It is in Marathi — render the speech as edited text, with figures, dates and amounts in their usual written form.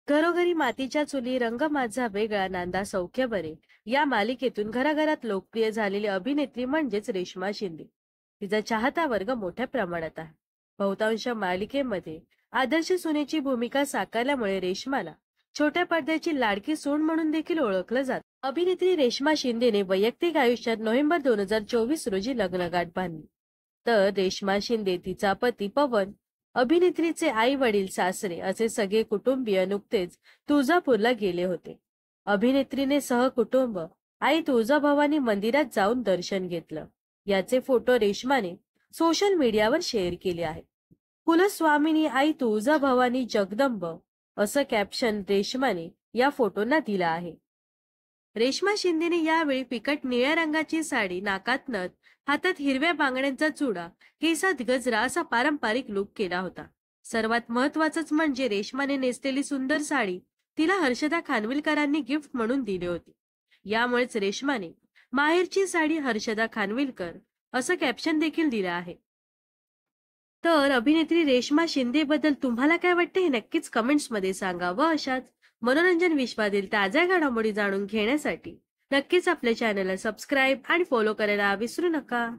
घरोघरी मातीच्या चुली, रंग माझा वेगळा, नांदा सौख्य बरे या मालिकेतून घराघरात लोकप्रिय झालेली अभिनेत्री म्हणजेच रेश्मा शिंदे. तिचा चाहता वर्ग मोठ्या प्रमाणात आहे. बहुतांश मालिकेमध्ये आदर्श सुनेची भूमिका साकारल्यामुळे रेश्माला छोट्या पडद्याची लाडकी सून म्हणून देखील ओळखलं जात. अभिनेत्री रेश्मा शिंदेने वैयक्तिक आयुष्यात नोव्हेंबर 2024 रोजी लग्नगाठ बांधली. तर रेश्मा शिंदे, तिचा पती पवन, अभिनेत्रीचे आई वडील, सासरे असे सगळे कुटुंबीय नुकतेच तुळजापूरला गेले होते. अभिनेत्रीने सहकुटुंब आई तुळजाभवानी मंदिरात जाऊन दर्शन घेतलं. याचे फोटो रेश्माने सोशल मीडियावर शेअर केले आहेत. कुलस्वामिनी आई तुळजाभवानी जगदंब असं कॅप्शन रेश्माने या फोटोंना दिलं आहे. रेश्मा शिंदेने यावेळी फिकट निळ्या रंगाची साडी, नाकात नथ, हातात हिरव्या बांगड्यांचा चुडा, केसात गजरा असा पारंपरिक लुक केला होता. सर्वात महत्वाचंच म्हणजे रेश्माने नेसलेली सुंदर साडी तिला हर्षदा खानविलकरांनी गिफ्ट म्हणून दिली होती. यामुळेच रेश्माने माहेरची साडी हर्षदा खानविलकर असं कॅप्शन देखील दिलं आहे. तर अभिनेत्री रेश्मा शिंदे बद्दल तुम्हाला काय वाटते हे नक्कीच कमेंट्स मध्ये सांगा. व अशाच मनोरंजन विश्वातील ताज्या घडामोडी जाणून घेण्यासाठी नक्कीच आपल्या चॅनलला सबस्क्राईब आणि फॉलो करायला विसरू नका.